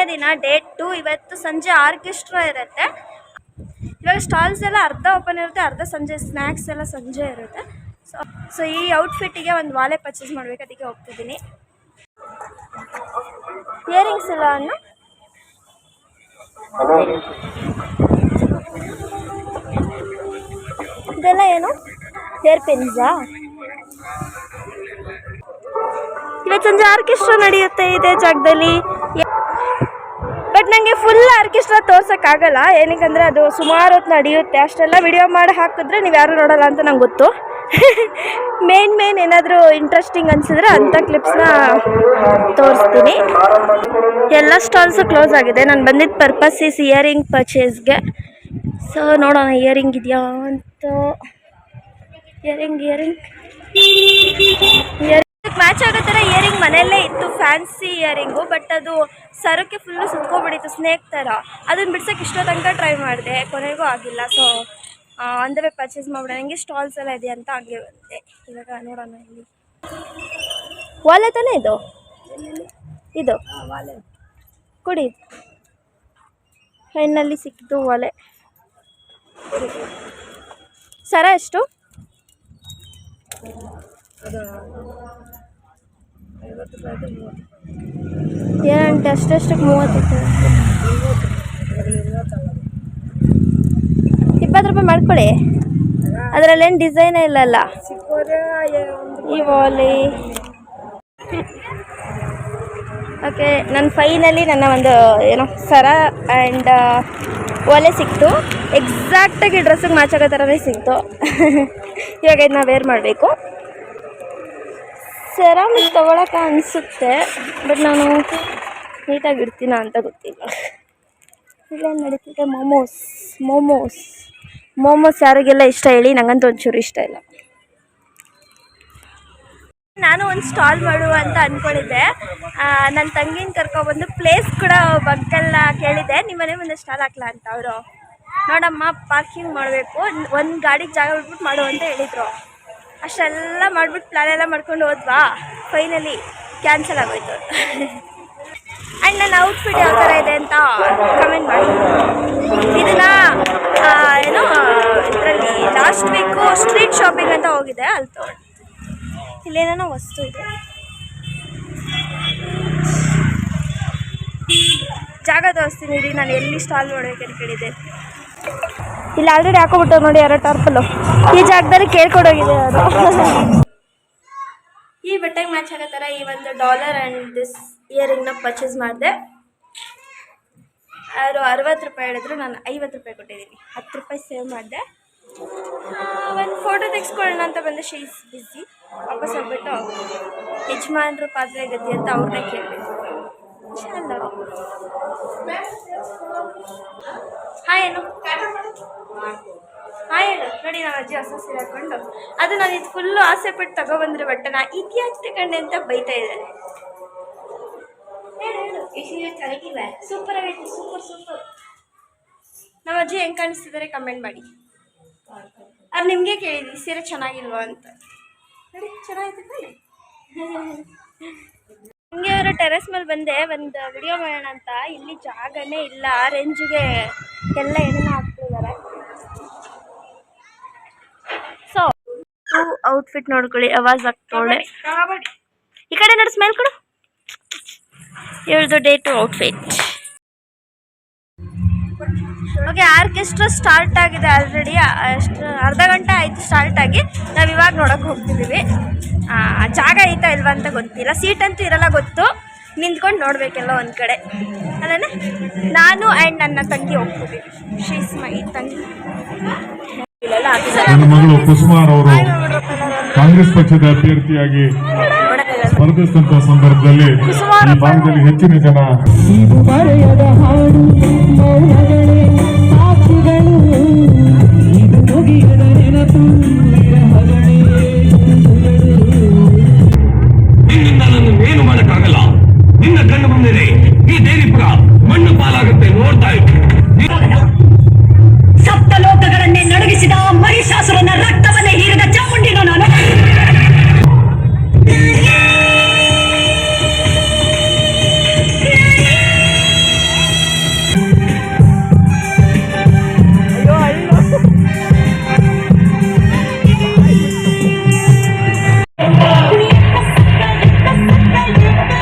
ಎರಡನೇ ದಿನ ಡೇ 2. ಇವತ್ತು ಸಂಜೆ ಆರ್ಕೆಸ್ಟ್ರಾ ಇರುತ್ತೆ. ಇವಾಗ ಸ್ಟಾಲ್ಸ್ ಎಲ್ಲ ಅರ್ಧ ಓಪನ್ ಇರುತ್ತೆ, ಅರ್ಧ ಸಂಜೆ ಸ್ನ್ಯಾಕ್ಸ್ ಎಲ್ಲ ಸಂಜೆ ಇರುತ್ತೆ. ಸೊ ಈ ಔಟ್ಫಿಟ್ಟಿಗೆ ಒಂದು ವಾಲೆ ಪರ್ಚೇಸ್ ಮಾಡಬೇಕು, ಅದಕ್ಕೆ ಹೋಗ್ತಿದ್ದೀನಿ. ಇಯರಿಂಗ್ಸ್ ಇಲ್ಲ ಅನ್ನು ಇದೆಲ್ಲ ಏನು ಹೇರ್ ಪಿನ್ಸಾ? ಇವತ್ತು ಸಂಜೆ ಆರ್ಕೆಸ್ಟ್ರಾ ನಡೆಯುತ್ತೆ ಇದೇ ಜಾಗದಲ್ಲಿ. ಬಟ್ ನನಗೆ ಫುಲ್ ಆರ್ಕೆಸ್ಟ್ರಾ ತೋರ್ಸೋಕ್ಕಾಗಲ್ಲ, ಏನಕ್ಕಂದರೆ ಅದು ಸುಮಾರು ಹೊತ್ತು ನಡೆಯುತ್ತೆ. ಅಷ್ಟೆಲ್ಲ ವಿಡಿಯೋ ಮಾಡಿ ಹಾಕಿದ್ರೆ ನೀವು ಯಾರು ನೋಡೋಲ್ಲ ಅಂತ ನಂಗೆ ಗೊತ್ತು. ಮೇನ್ ಏನಾದರೂ ಇಂಟ್ರೆಸ್ಟಿಂಗ್ ಅನಿಸಿದ್ರೆ ಅಂಥ ಕ್ಲಿಪ್ಸ್ನ ತೋರಿಸ್ತೀನಿ. ಎಲ್ಲ ಸ್ಟಾಲ್ಸು ಕ್ಲೋಸ್ ಆಗಿದೆ. ನಾನು ಬಂದಿದ್ದ ಪರ್ಪಸ್ ಈಸ್ ಇಯರಿಂಗ್ ಪರ್ಚೇಸ್ಗೆ. ಸೊ ನೋಡೋಣ ಇಯರಿಂಗ್ ಇದೆಯಾ ಅಂತ. ಇಯರಿಂಗ್ ಮ್ಯಾಚ್ ಆಗೋ ಥರ ಇಯರಿಂಗ್ ಮನೆಯಲ್ಲೇ ಇತ್ತು, ಫ್ಯಾನ್ಸಿ ಇಯರಿಂಗು. ಬಟ್ ಅದು ಸರಕ್ಕೆ ಫುಲ್ಲು ಸುತ್ಕೊಬಿಟ್ಟಿತ್ತು, ಸ್ನೇಕ್ ಥರ. ಅದನ್ನು ಬಿಡ್ಸೋಕ್ಕೆ ಇಷ್ಟೋ ತನಕ ಟ್ರೈ ಮಾಡಿದೆ, ಕೊನೆಗೂ ಆಗಿಲ್ಲ. ಸೊ ಅಂದರೆ ಪರ್ಚೇಸ್ ಮಾಡಿಬಿಡ. ನನಗೆ ಸ್ಟಾಲ್ಸ್ ಎಲ್ಲ ಇದೆ ಅಂತ ಹಾಗೆ ಬಂದೆ. ಇವಾಗ ನೋಡೋಣ. ಇಲ್ಲಿ ವಾಲೆ ತಾನೇ ಇದು ಕೊಡಿ. ಹೆಣ್ಣಲ್ಲಿ ಸಿಕ್ಕಿತು ವಾಲೆ. ಸರ ಎಷ್ಟು? ಏನಂటే ಅಷ್ಟಕ್ಕೆ 30. 20 ರೂಪಾಯಿ ಮಾಡ್ಕೊಳ್ಳಿ. ಅದರಲ್ಲೇನು ಡಿಸೈನೇ ಇಲ್ಲಲ್ಲ ಈ ವಾಲಿ. ಓಕೆ, ನಾನು ಫೈನಲಿ ನನ್ನ ಒಂದು ಏನೋ ಸರ ಆ್ಯಂಡ್ ಒಲೆ ಸಿಕ್ತು. ಎಕ್ಸಾಕ್ಟಾಗಿ ಡ್ರೆಸ್ಸಿಗೆ ಮ್ಯಾಚ್ ಆಗೋ ಥರನೇ ಸಿಕ್ತು. ಇವಾಗ ಇದನ್ನ ವೇರ್ ಮಾಡಬೇಕು. ಸೆರಾಮಿಕ್ ತೊಗೊಳಕ್ಕೆ ಅನಿಸುತ್ತೆ, ಬಟ್ ನಾನು ನೀಟಾಗಿ ಇಡ್ತೀನ ಅಂತ ಗೊತ್ತಿಲ್ಲ. ಇಲ್ಲೇನು ನಡೀತಿದೆ? ಮೋಮೋಸ್ ಯಾರಿಗೆಲ್ಲ ಇಷ್ಟ ಹೇಳಿ? ನನಗಂತೂ ಒಂಚೂರು ಇಷ್ಟ ಇಲ್ಲ. ನಾನು ಒಂದು ಸ್ಟಾಲ್ ಮಾಡುವ ಅಂತ ಅಂದ್ಕೊಂಡಿದ್ದೆ. ನನ್ನ ತಂಗಿನ ಕರ್ಕೊಬಂದು ಪ್ಲೇಸ್ ಕೂಡ ಬಗ್ಗೆಲ್ಲ ಕೇಳಿದೆ, ನಿಮ್ಮ ಮನೆ ಮುಂದೆ ಸ್ಟಾಲ್ ಹಾಕ್ಲಾ ಅಂತ. ಅವರು ನೋಡಮ್ಮ ಪಾರ್ಕಿಂಗ್ ಮಾಡಬೇಕು, ಒಂದು ಗಾಡಿಗೆ ಜಾಗ ಬಿಟ್ಬಿಟ್ಟು ಮಾಡು ಅಂತ ಹೇಳಿದರು. ಅಷ್ಟೆಲ್ಲ ಮಾಡಿಬಿಟ್ಟು ಪ್ಲ್ಯಾನ್ ಎಲ್ಲ ಮಾಡ್ಕೊಂಡು ಹೋದ್ವಾ, ಫೈನಲಿ ಕ್ಯಾನ್ಸಲ್ ಆಗೋಯ್ತು. ಆ್ಯಂಡ್ ನನ್ನ ಔಟ್ಫಿಟ್ ಯಾವ ಥರ ಇದೆ ಅಂತ ಕಮೆಂಟ್ ಮಾಡಿ. ಇದನ್ನು ಏನೋ ಇದರಲ್ಲಿ ಲಾಸ್ಟ್ ವೀಕು ಸ್ಟ್ರೀಟ್ ಶಾಪಿಂಗ್ ಅಂತ ಹೋಗಿದೆ, ಅಲ್ಲಿ ತೊಗೊಂಡು. ಇಲ್ಲೇನೋ ವಸ್ತು ಇದೆ. ಜಾಗ ತೋರಿಸ್ತೀನಿ ಇರಿ, ನಾನು ಎಲ್ಲಿ ಸ್ಟಾಲ್ ನೋಡೋಕೆ ಕೇಳಿದೆ. ಇಲ್ಲಿ ಆಲ್ರೆಡಿ ಹಾಕೋಬಿಟ್ಟು ನೋಡಿ ಯಾರೋ ಟರ್ಪಲ್ಲು. ಈ ಜಾಗದಲ್ಲಿ ಕೇಳ್ಕೊಡೋಗಿದೆ ಅದು. ಈ ಬಟ್ಟೆಗೆ ಮ್ಯಾಚ್ ಆಗೋ ಥರ ಈ ಒಂದು $1 ಆ್ಯಂಡ್ ದಿಸ್ ಇಯರಿಂಗ್ನ ಪರ್ಚೇಸ್ ಮಾಡಿದೆ. ಅವರು 60 ರೂಪಾಯಿ ಹೇಳಿದ್ರು, ನಾನು 50 ರೂಪಾಯಿ ಕೊಟ್ಟಿದ್ದೀನಿ. 10 ರೂಪಾಯಿ ಸೇವ್ ಮಾಡಿದೆ. ಒಂದು ಫೋಟೋ ತೆಗೆಸ್ಕೊಳ್ಳೋಣ ಅಂತ ಬಂದೆ. ಶೀ ಇಸ್ ಬಿಸಿ. ವಾಪಸ್ ಹೋಗ್ಬಿಟ್ಟು ಯಜಮಾನ್ರು ಪಾತ್ರೆ ಗತಿ ಅಂತ ಅವ್ರನ್ನೇ ಕೇಳಬೇಕು. ಚಲೋ ಹಾಯ್ ಏನು ಹಾಯ್ ಹೇಳು. ನೋಡಿ ನಾವು ಅಜ್ಜಿ ಹೊಸ ಸೀರೆ ಹಾಕ್ಕೊಂಡು, ಅದು ನಾನು ಇದು ಫುಲ್ಲು ಆಸೆ ಪಟ್ಟು ತಗೊಬಂದ್ರೆ ಬಟ್ಟೆನ ಇದ್ಯಾಕೆ ತಗೊಂಡೆ ಅಂತ ಬೈತಾ ಇದ್ದಾರೆ. ಹೇಳು ಚೆನ್ನಾಗಿಲ್ಲ, ಸೂಪರ್ ಆಗೈತಿ, ಸೂಪರ್. ನಮ್ಮ ಅಜ್ಜಿ ಹೆಂಗೆ ಕಾಣಿಸ್ತಿದ್ದಾರೆ ಕಮೆಂಟ್ ಮಾಡಿ. ಅದು ನಿಮಗೆ ಕೇಳಿದ್ವಿ ಸೀರೆ ಚೆನ್ನಾಗಿಲ್ವಾ ಅಂತ. ನೋಡಿ ಚೆನ್ನಾಗೈತೆ ತಾನೆ. ಹಿಂಗೆ ಅವರು ಟೆರೆಸ್ ಮೇಲೆ ಬಂದೆ ಒಂದು ವಿಡಿಯೋ ಮಾಡೋಣ ಅಂತ. ಇಲ್ಲಿ ಜಾಗನೇ ಇಲ್ಲ, ರೇಂಜಿಗೆ ಎಲ್ಲ ಏನೇನೋ ಹಾಕ್ತಿದ್ದಾರೆ. ಸೊ ಔಟ್ಫಿಟ್ ನೋಡ್ಕೊಳ್ಳಿ, ಆವಾಜ್ ಆಗ್ತಾಳೆ. ಈ ಕಡೆ ನೋಡಿ, ಸ್ಮೆಲ್ ಕೊಡು. ಇವ್ರದ್ದು day 2 outfit. Okay, orchestra start ಆಗಿದೆ ಆಲ್ರೆಡಿ. ಅಷ್ಟು ಅರ್ಧ ಗಂಟೆ ಆಯಿತು ಸ್ಟಾರ್ಟ್ ಆಗಿ. ನಾವು ಇವಾಗ ನೋಡೋಕೆ ಹೋಗ್ತಿದ್ದೀವಿ. ಜಾಗ ಐತಾ ಇಲ್ವಾ ಅಂತ ಗೊತ್ತಿಲ್ಲ, ಸೀಟ್ ಅಂತೂ ಇರಲ್ಲ ಗೊತ್ತು. ನಿಂತ್ಕೊಂಡು ನೋಡಬೇಕೆಲ್ಲ ಒಂದು ಕಡೆ ಅಲ್ಲೇ. ನಾನು ಆ್ಯಂಡ್ ನನ್ನ ತಂಗಿ ಹೋಗ್ತಿದ್ದೀವಿ. ಶೀಸ್ ಮೈ ತಂಗಿ. ನನ್ನ ಮಗಳು ಕುಸುಮಾರ್ ಅವರು ಕಾಂಗ್ರೆಸ್ ಪಕ್ಷದ ಅಭ್ಯರ್ಥಿಯಾಗಿ ಸ್ಪರ್ಧಿಸಿದಂತ ಸಂದರ್ಭದಲ್ಲಿ ಈ ಭಾಗದಲ್ಲಿ ಹೆಚ್ಚಿನ ಜನ ನಿನ್ನಿಂದ ನಾನು ಏನು ಮಾಡಕ್ಕಾಗಲ್ಲ. ನಿನ್ನ ಕಣ್ಣು ಮುಂದೆ ಈ ದೇವಿಪುರ ಮಣ್ಣು ಪಾಲಾಗುತ್ತೆ, ನೋಡ್ತಾ ಇತ್ತು. ಸಪ್ತ ಲೋಕಗಳನ್ನೇ ನಡುಗಿಸಿದ ಮಹಿಷಾಸುರನ ರಕ್ತವನ್ನೇ ಹೀರಿದ ಚಾಮುಂಡಿನೋ ನಾನು.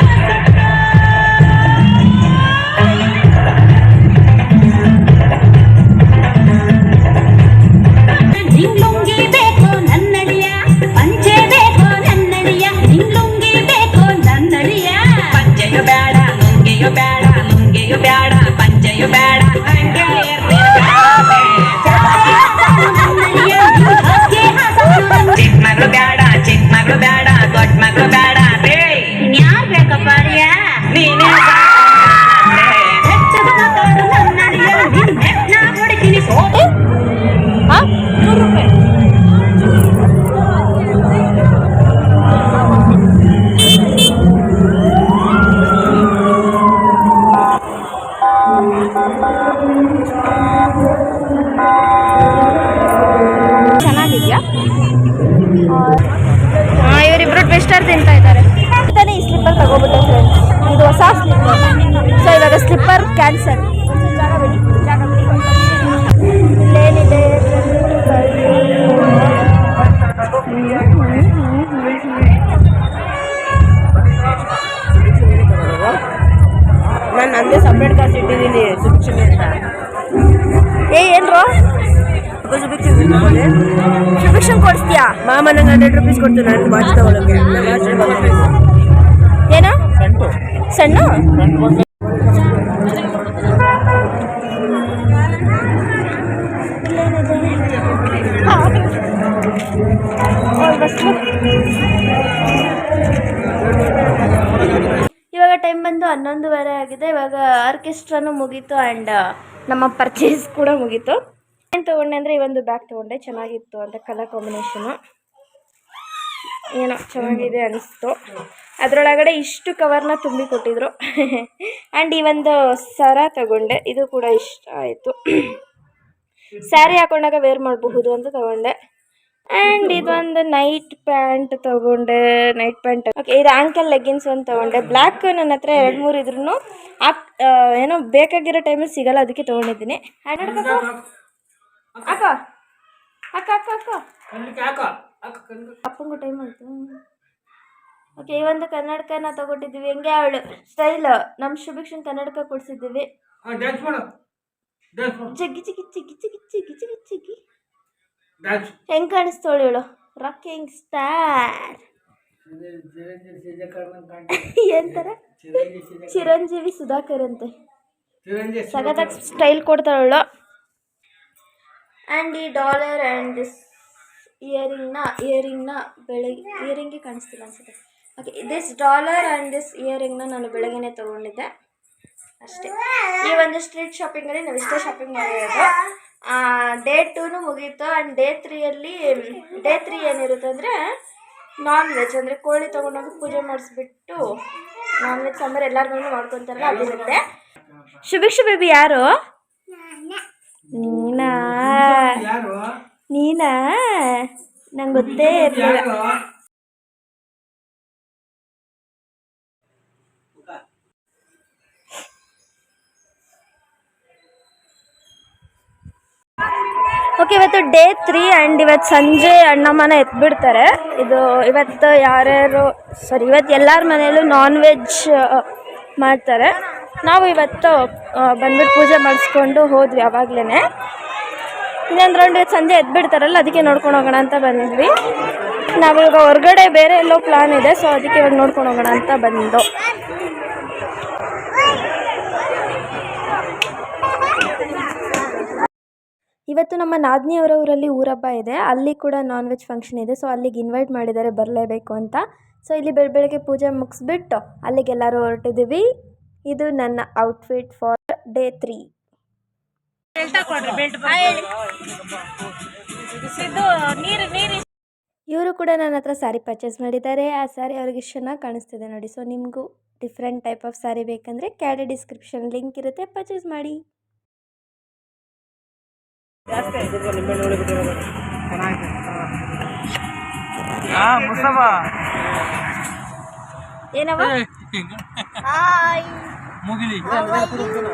ಬೇಡ ಹಂಗೆ ಚಿಕ್ಕ ಮಗಳು ಬೇಡ ದೊಡ್ಡ ಮಗಳು ಬೇಡ ರೇ ಯಾರ್ ಬೇಕಪ್ಪ ಅಳಿಯ ನೀನೇ ಹೊಡಿತೀನಿ ಹಾಂ 100 ರೂಪಾಯಿ. ಚೆನ್ನಾಗಿದೆಯಾ? ಇವರಿಬ್ರು ಟ್ವಿಸ್ಟರ್ ತಿಂತಾ ಇದ್ದಾರೆ. ಅಂತಾನೆ ಈ ಸ್ಲಿಪ್ಪರ್ ತಗೋಬಿಟ್ಟೆ ಫ್ರೆಂಡ್ಸ್. ಇದು ಹೊಸ ಸ್ಲಿಪ್ಪರ್. ಸೊ ಇವಾಗ ಸ್ಲಿಪ್ಪರ್ ಕ್ಯಾನ್ಸಲ್. ಜಾಗ ಬಿಡಿ, ಜಾಗ ಬಿಡಿ. ಇಲ್ಲೇನಿದೆ? ನಾನು ಅಂದೇ ಸಪ್ರೇಟ್ ಕಾಸು ಇಟ್ಟಿದ್ದೀನಿ ಸುಭಿಕ್ಷಣೆ ಅಂತ. ಏನ್ರೋ ಸುಭಿಕ್ಷನ್ ಕೊಡಿಸ್ತೀಯಾ? ಮಾಮ ನಂಗೆ 100 ರೂಪೀಸ್ ಕೊಡ್ತೀನಿ ನಾನು ವಾಚ್ ತಗೊಳಕ್ಕೆ. ಏನೋ ಸಣ್ಣ ಇವಾಗ ಟೈಮ್ ಬಂದು 11:30 ಆಗಿದೆ. ಇವಾಗ ಆರ್ಕೆಸ್ಟ್ರಾನು ಮುಗೀತು ಆ್ಯಂಡ್ ನಮ್ಮ ಪರ್ಚೇಸ್ ಕೂಡ ಮುಗೀತು. ಏನು ತೊಗೊಂಡೆ ಅಂದರೆ ಈ ಒಂದು ಬ್ಯಾಗ್ ತೊಗೊಂಡೆ. ಚೆನ್ನಾಗಿತ್ತು ಅಂತ ಕಲರ್ ಕಾಂಬಿನೇಷನು ಏನೋ ಚೆನ್ನಾಗಿದೆ ಅನಿಸ್ತು. ಅದರೊಳಗಡೆ ಇಷ್ಟು ಕವರ್ನ ತುಂಬಿ ಕೊಟ್ಟಿದ್ರು. ಆ್ಯಂಡ್ ಈ ಒಂದು ಸರ ತಗೊಂಡೆ. ಇದು ಕೂಡ ಇಷ್ಟ ಆಯಿತು. ಸ್ಯಾರಿ ಹಾಕೊಂಡಾಗ ವೇರ್ ಮಾಡಬಹುದು ಅಂತ ತಗೊಂಡೆ. ಆ್ಯಂಡ್ ಇದೊಂದು ನೈಟ್ ಪ್ಯಾಂಟ್ ತೊಗೊಂಡೆ. Night pant okay. ಇದು ಆ್ಯಂಕಲ್ ಲೆಗ್ಗಿನ್ಸ್ ಒಂದು ತೊಗೊಂಡೆ. ಬ್ಲ್ಯಾಕ್ ನನ್ನ ಹತ್ರ 2-3 ಇದ್ರೂ ಏನೋ ಬೇಕಾಗಿರೋ ಟೈಮಲ್ಲಿ ಸಿಗಲ್ಲ, ಅದಕ್ಕೆ ತೊಗೊಂಡಿದ್ದೀನಿ. ಅಕ್ಕ ಅಕ್ಕ ಅಕ್ಕ ಅಕ್ಕ ಅಪ್ಪಂಗೂ ಟೈಮ್ ಆಯಿತು. ಓಕೆ. ಈ ಒಂದು ಕನ್ನಡಕನ ತಗೊಟ್ಟಿದ್ದೀವಿ. ಹೆಂಗೆ ಅವಳು ಸ್ಟೈಲ್ ನಮ್ಮ ಶುಭಿಕ್ಷನ್ ಕನ್ನಡಕ ಕೊಡಿಸಿದ್ದೀವಿ. ಜಗ್ಗಿ ಚಿಗಿ ಚಿಗಿ ಚಿಗಿ ಚಿಗಿ ಚಿಗಿ ಚಿಗಿ ಹೆಂಗೆ ಕಾಣಿಸ್ತೋಳು ಇವಳು? ರಾಕಿಂಗ್ ಸ್ಟಾರ್ ಎಂತರ ಚಿರಂಜೀವಿ ಸುಧಾಕರ್ ಅಂತೆ. ಸಗತ್ತಾಗಿ ಸ್ಟೈಲ್ ಕೊಡ್ತಾಳವಳು. ಆ್ಯಂಡ್ ಈ ಡಾಲರ್ ಆ್ಯಂಡ್ ದಿಸ್ ಇಯರಿಂಗ್ನ ಬೆಳಗ್ಗೆ ಇಯರಿಂಗ್ಗೆ ಕಾಣಿಸ್ತಿಲ್ಲ ಅನ್ಸುತ್ತೆ. Okay. This dollar and this ಇಯರಿಂಗ್ನ ನಾನು ಬೆಳಗ್ಗೆನೇ ತೊಗೊಂಡಿದ್ದೆ ಅಷ್ಟೇ. ಈ ಒಂದು ಸ್ಟ್ರೀಟ್ ಶಾಪಿಂಗಲ್ಲಿ ನಾವು ಇಷ್ಟೇ ಶಾಪಿಂಗ್ ಮಾಡಿರೋದು. ಡೇ 2 ಮುಗೀತು. ಆ್ಯಂಡ್ ಡೇ 3 ಏನಿರುತ್ತೆ ಅಂದರೆ ನಾನ್ ವೆಜ್, ಅಂದರೆ ಕೋಳಿ ತೊಗೊಂಡೋಗಿ ಪೂಜೆ ಮಾಡಿಸ್ಬಿಟ್ಟು ನಾನ್ ವೆಜ್ ಸಾಂಬಾರು ಎಲ್ಲರಿಗೂ ಮಾಡ್ಕೊತಾರಲ್ಲ ಅದಿರುತ್ತೆ. ಶುಭಿಕ್ಷ ಬೇಬಿ ಯಾರು? ನೀನಾ ನಂಗೆ ಗೊತ್ತೇ ಇರಲಿಲ್ಲ. ಓಕೆ. ಇವತ್ತು ಡೇ 3 ಆ್ಯಂಡ್ ಇವತ್ತು ಸಂಜೆ ಅಣ್ಣಮ್ಮನ ಎತ್ಬಿಡ್ತಾರೆ. ಇವತ್ತು ಇವತ್ತು ಎಲ್ಲರ ಮನೆಯಲ್ಲೂ ನಾನ್ ವೆಜ್ ಮಾಡ್ತಾರೆ. ನಾವು ಇವತ್ತು ಬಂದ್ಬಿಟ್ಟು ಪೂಜೆ ಮಾಡಿಸ್ಕೊಂಡು ಹೋದ್ವಿ ಆವಾಗಲೇ. ಇನ್ನೊಂದು ರೌಂಡ್ ಇವತ್ತು ಸಂಜೆ ಎದ್ಬಿಡ್ತಾರಲ್ಲ, ಅದಕ್ಕೆ ನೋಡ್ಕೊಂಡು ಹೋಗೋಣ ಅಂತ ಬಂದ್ವಿ. ನಾವಿವಾಗ ಹೊರಗಡೆ ಬೇರೆ ಎಲ್ಲೋ ಪ್ಲಾನ್ ಇದೆ, ಸೊ ಅದಕ್ಕೆ ಇವಾಗ ನೋಡ್ಕೊಂಡು ಹೋಗೋಣ ಅಂತ ಬಂದು. ಇವತ್ತು ನಮ್ಮ ನಾದಿನಿಯವರ ಊರಲ್ಲಿ ಊರಬ್ಬ ಇದೆ. ಅಲ್ಲಿ ಕೂಡ ನಾನ್ ವೆಜ್ ಫಂಕ್ಷನ್ ಇದೆ. ಸೊ ಅಲ್ಲಿಗೆ ಇನ್ವೈಟ್ ಮಾಡಿದ್ದಾರೆ, ಬರಲೇಬೇಕು ಅಂತ. ಸೊ ಇಲ್ಲಿ ಬೆಳಗ್ಗೆ ಪೂಜೆ ಮುಗಿಸ್ಬಿಟ್ಟು ಅಲ್ಲಿಗೆಲ್ಲರೂ ಹೊರಟಿದ್ದೀವಿ. ಇದು ನನ್ನ ಔಟ್ಫಿಟ್ ಫಾರ್ ಡೇ 3. ಇವರು ಕೂಡ ನನ್ನ ಹತ್ರ ಸ್ಯಾರಿ ಪರ್ಚೇಸ್ ಮಾಡಿದ್ದಾರೆ. ಆ ಸ್ಯಾರಿ ಅವ್ರಿಗೆ ಚೆನ್ನಾಗಿ ಕಾಣಿಸ್ತಿದೆ ನೋಡಿ. ಸೊ ನಿಮಗೂ ಡಿಫ್ರೆಂಟ್ ಟೈಪ್ ಆಫ್ ಸ್ಯಾರಿ ಬೇಕಂದರೆ ಕೆಳಗಡೆ ಡಿಸ್ಕ್ರಿಪ್ಷನ್ ಲಿಂಕ್ ಇರುತ್ತೆ, ಪರ್ಚೇಸ್ ಮಾಡಿ. ಏನವ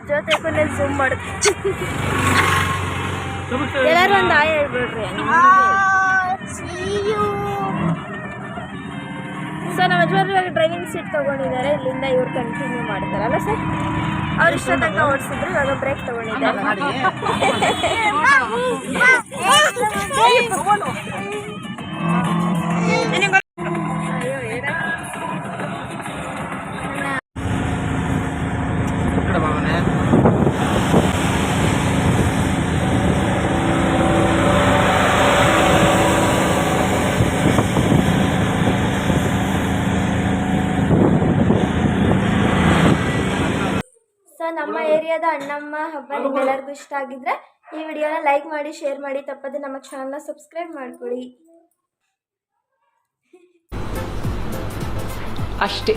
ಜೊತೆ ಝೂಮ್ ಮಾಡುತ್ತೆ. ಎಲ್ಲರೂ ಒಂದು ಆಯ್ ಹೇಳ್ಬಿಡ್ರಿ. ಸೊ ನಮ್ಮ ಯಜಮಾನ್ರು ಇವಾಗ ಡ್ರೈವಿಂಗ್ ಸೀಟ್ ತೊಗೊಂಡಿದ್ದಾರೆ. ಇಲ್ಲಿಂದ ಇವ್ರು ಕಂಟಿನ್ಯೂ ಮಾಡ್ತಾರಲ್ಲ ಸರ್, ಅವ್ರು ಇಷ್ಟ ತನಕ ಓಡಿಸಿದ್ರು. ಇವಾಗ ಬ್ರೇಕ್ ತೊಗೊಂಡಿದ್ದಾರೆ. ಏರಿಯಾದ ಅಣ್ಣಮ್ಮ ಹಬ್ಬ ನಿಮ್ಮೆಲ್ಲರಿಗೂ ಇಷ್ಟ ಆಗಿದ್ರೆ ಈ ವಿಡಿಯೋನ ಲೈಕ್ ಮಾಡಿ, ಶೇರ್ ಮಾಡಿ, ತಪ್ಪದೆ ನಮ್ಮ ಚಾನಲ್ನ ಸಬ್ಸ್ಕ್ರೈಬ್ ಮಾಡ್ಕೊಳ್ಳಿ ಅಷ್ಟೇ.